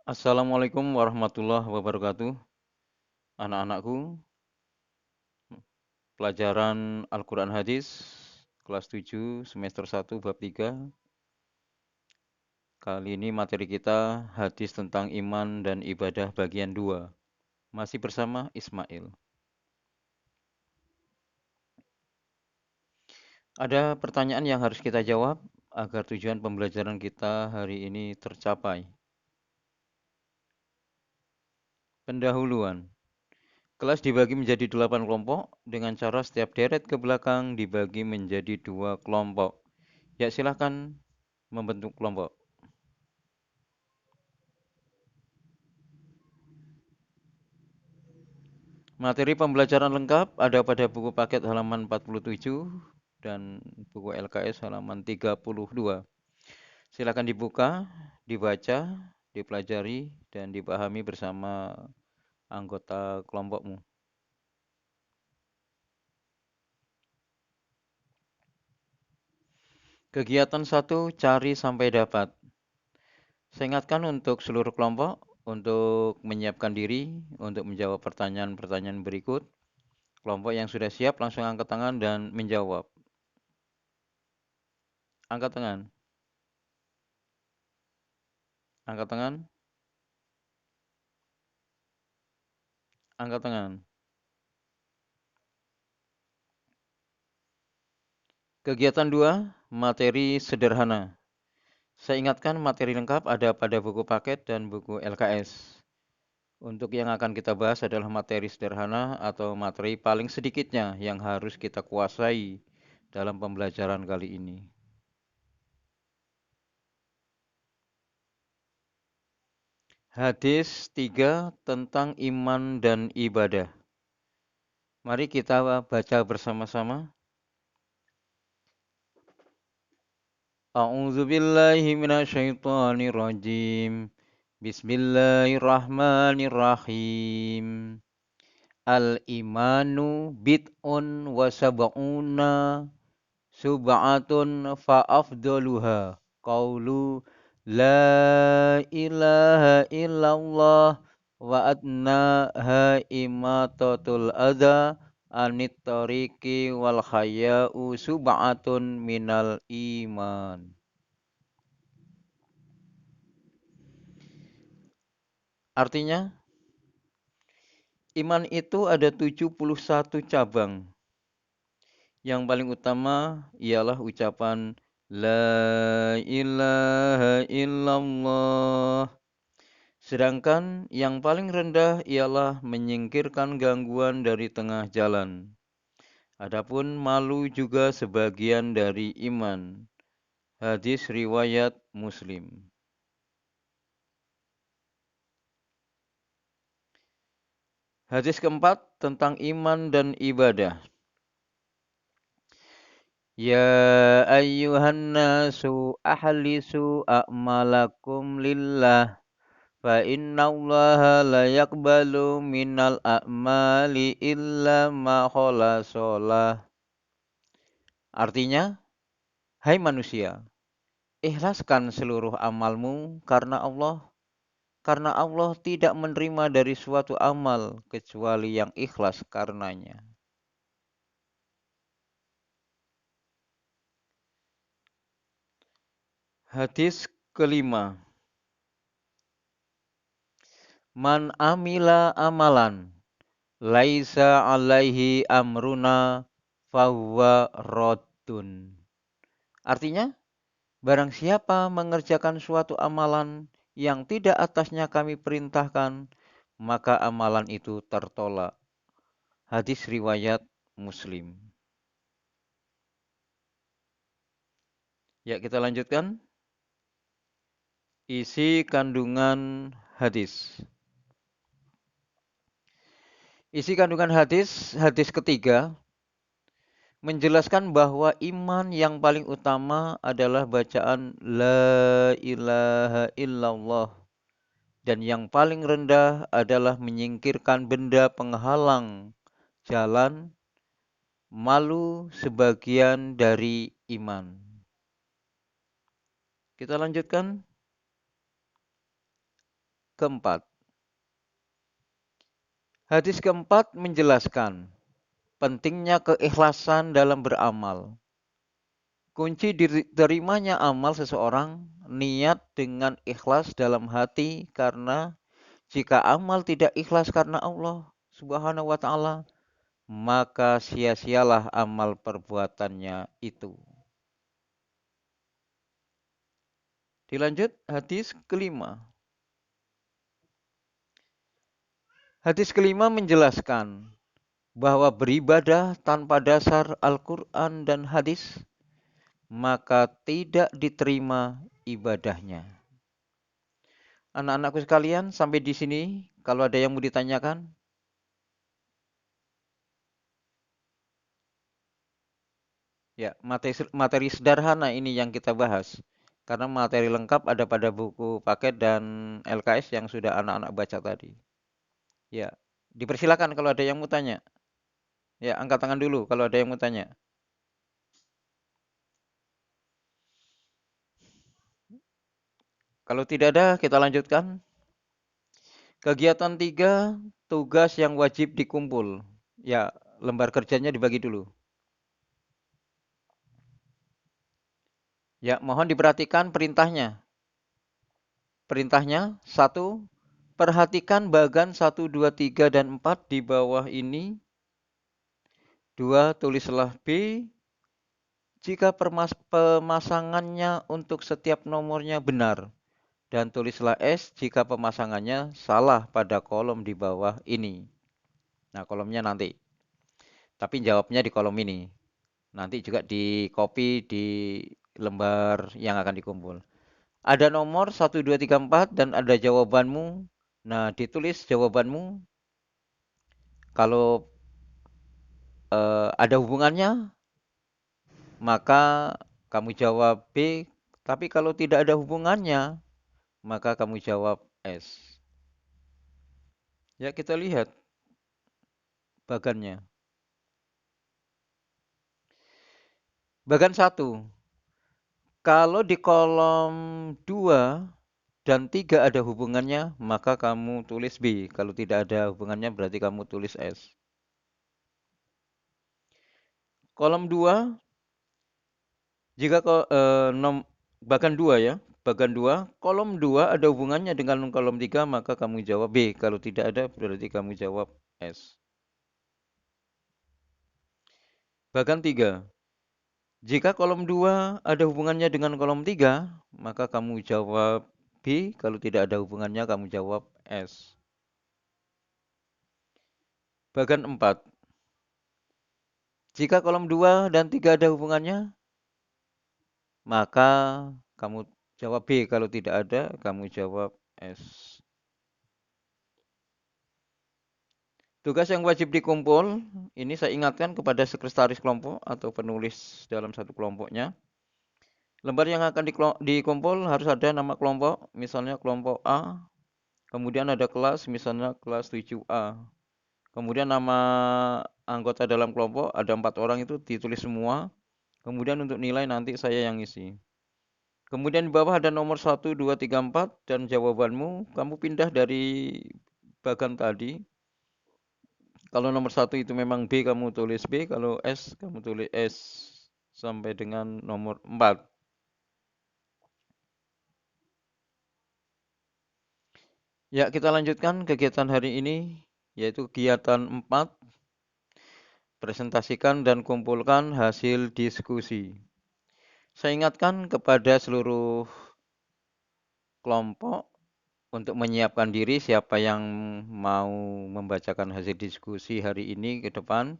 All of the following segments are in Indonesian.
Assalamualaikum warahmatullahi wabarakatuh. Anak-anakku, pelajaran Al-Quran Hadis, kelas 7, semester 1, bab 3. Kali ini materi kita hadis tentang iman dan ibadah bagian 2. Masih bersama Ismail. Ada pertanyaan yang harus kita jawab agar tujuan pembelajaran kita hari ini tercapai. Pendahuluan. Kelas dibagi menjadi 8 kelompok dengan cara setiap deret ke belakang dibagi menjadi 2 kelompok. Ya, silahkan membentuk kelompok. Materi pembelajaran lengkap ada pada buku paket halaman 47 dan buku LKS halaman 32. Silakan dibuka, dibaca, dipelajari, dan dipahami bersama anggota kelompokmu. Kegiatan 1, cari sampai dapat. Saya ingatkan untuk seluruh kelompok untuk menyiapkan diri untuk menjawab pertanyaan-pertanyaan berikut. Kelompok yang sudah siap langsung angkat tangan dan menjawab. Angkat tangan. Angkat tangan. Angkat tangan. Kegiatan 2, materi sederhana. Saya ingatkan materi lengkap ada pada buku paket dan buku LKS. Untuk yang akan kita bahas adalah materi sederhana atau materi paling sedikitnya yang harus kita kuasai dalam pembelajaran kali ini. Hadis 3 tentang iman dan ibadah. Mari kita baca bersama-sama. A'udzu billahi minasyaitonir rajim. Bismillahirrahmanirrahim. Al-imanu bid'un wa sab'una sub'atun fa afdaluha qaulu la ilaha illallah wa adnaha imatatul adha anit tariqi wal haya'u sub'atun minal iman. Artinya, iman itu ada 71 cabang. Yang paling utama ialah ucapan La ilaha illallah. Sedangkan yang paling rendah ialah menyingkirkan gangguan dari tengah jalan. Adapun malu juga sebagian dari iman. Hadis riwayat Muslim. Hadis keempat tentang iman dan ibadah. Ya ayyuhan nasu ahlisu a'malakum lillah fa innallaha la yaqbalu minal a'mali illa ma khalasalah. Artinya, hai manusia, ikhlaskan seluruh amalmu karena Allah tidak menerima dari suatu amal kecuali yang ikhlas karenanya. Hadis kelima. Man amila amalan laisa alaihi amruna fahuwa raddun. Artinya, barang siapa mengerjakan suatu amalan yang tidak atasnya kami perintahkan, maka amalan itu tertolak. Hadis riwayat Muslim. Ya, kita lanjutkan. Isi kandungan hadis. Isi kandungan hadis, hadis ketiga, menjelaskan bahwa iman yang paling utama adalah bacaan La ilaha illallah. Dan yang paling rendah adalah menyingkirkan benda penghalang jalan, malu sebagian dari iman. Kita lanjutkan. keempat. Hadis keempat menjelaskan pentingnya keikhlasan dalam beramal. Kunci diterimanya amal seseorang niat dengan ikhlas dalam hati, karena jika amal tidak ikhlas karena Allah Subhanahu wa taala, maka sia-sialah amal perbuatannya itu. Dilanjut hadis kelima. Hadis kelima menjelaskan bahwa beribadah tanpa dasar Al-Quran dan hadis, maka tidak diterima ibadahnya. Anak-anakku sekalian, sampai di sini, kalau ada yang mau ditanyakan, ya materi sederhana ini yang kita bahas. Karena materi lengkap ada pada buku paket dan LKS yang sudah anak-anak baca tadi. Ya, dipersilakan kalau ada yang mau tanya. Ya, angkat tangan dulu kalau ada yang mau tanya. Kalau tidak ada, kita lanjutkan. Kegiatan 3, tugas yang wajib dikumpul. Ya, lembar kerjanya dibagi dulu. Ya, mohon diperhatikan perintahnya. Perintahnya, 1, perhatikan bagan 1, 2, 3, dan 4 di bawah ini. 2, tulislah B jika pemasangannya untuk setiap nomornya benar. Dan tulislah S jika pemasangannya salah pada kolom di bawah ini. Nah, kolomnya nanti. Tapi jawabnya di kolom ini. Nanti juga di copy di lembar yang akan dikumpul. Ada nomor 1, 2, 3, 4 dan ada jawabanmu. Nah, ditulis jawabanmu. Kalau ada hubungannya, maka kamu jawab B. Tapi kalau tidak ada hubungannya, maka kamu jawab S. Ya, kita lihat bagannya. Bagan 1. Kalau di kolom 2 dan 3 ada hubungannya, maka kamu tulis B. Kalau tidak ada hubungannya, berarti kamu tulis S. Kolom 2, jika bagan 2 ya, bagan 2, kolom 2 ada hubungannya dengan kolom 3, maka kamu jawab B. Kalau tidak ada, berarti kamu jawab S. Bagan 3, jika kolom 2 ada hubungannya dengan kolom 3, maka kamu jawab B. Kalau tidak ada hubungannya, kamu jawab S. Bagan 4, jika kolom 2 dan 3 ada hubungannya, maka kamu jawab B. Kalau tidak ada, kamu jawab S. Tugas yang wajib dikumpul, ini saya ingatkan kepada sekretaris kelompok atau penulis dalam satu kelompoknya. Lembar yang akan dikumpul harus ada nama kelompok, misalnya kelompok A. Kemudian ada kelas, misalnya kelas 7A. Kemudian nama anggota dalam kelompok, ada 4 orang itu ditulis semua. Kemudian untuk nilai nanti saya yang isi. Kemudian di bawah ada nomor 1, 2, 3, 4 dan jawabanmu. Kamu pindah dari bagan tadi. Kalau nomor 1 itu memang B, kamu tulis B. Kalau S, kamu tulis S. Sampai dengan nomor 4. Ya, kita lanjutkan kegiatan hari ini, yaitu kegiatan 4. Presentasikan dan kumpulkan hasil diskusi. Saya ingatkan kepada seluruh kelompok untuk menyiapkan diri siapa yang mau membacakan hasil diskusi hari ini ke depan.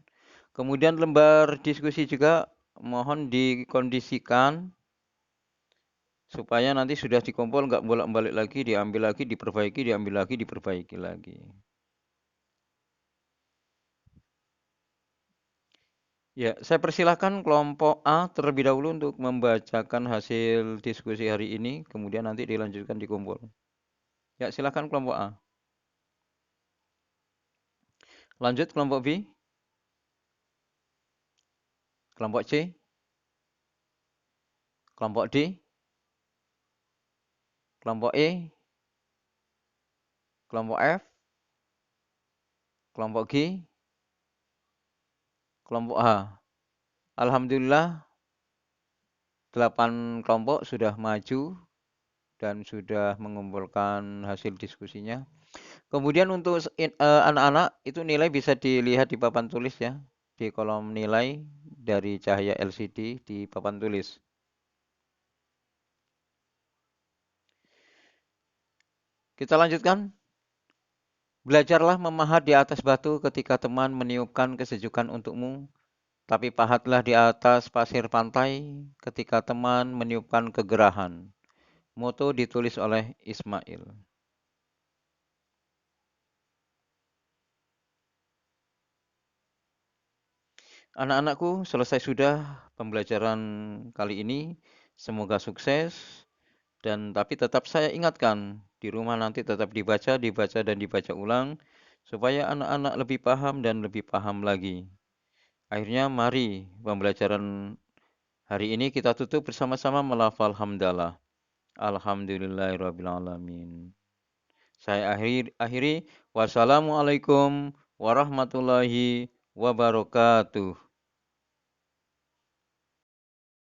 Kemudian lembar diskusi juga mohon dikondisikan supaya nanti sudah dikumpul nggak bolak-balik lagi, diambil lagi, diperbaiki, diambil lagi, diperbaiki lagi. Ya, saya persilahkan kelompok A terlebih dahulu untuk membacakan hasil diskusi hari ini, kemudian nanti dilanjutkan dikumpul. Ya, silakan kelompok A. Lanjut kelompok B, kelompok C, kelompok D, kelompok E, Kelompok F, kelompok G, kelompok H. Alhamdulillah 8 kelompok sudah maju dan sudah mengumpulkan hasil diskusinya. Kemudian untuk anak-anak itu nilai bisa dilihat di papan tulis ya, di kolom nilai dari cahaya LCD di papan tulis. Kita lanjutkan. Belajarlah memahat di atas batu ketika teman meniupkan kesejukan untukmu, tapi pahatlah di atas pasir pantai ketika teman meniupkan kegerahan. Moto ditulis oleh Ismail. Anak-anakku, selesai sudah pembelajaran kali ini. Semoga sukses. Dan tapi tetap saya ingatkan, di rumah nanti tetap dibaca, dibaca dan dibaca ulang supaya anak-anak lebih paham dan lebih paham lagi. Akhirnya mari pembelajaran hari ini kita tutup bersama-sama melafal hamdalah. Alhamdulillahirrabbilalamin. Saya akhiri. Wassalamualaikum warahmatullahi wabarakatuh.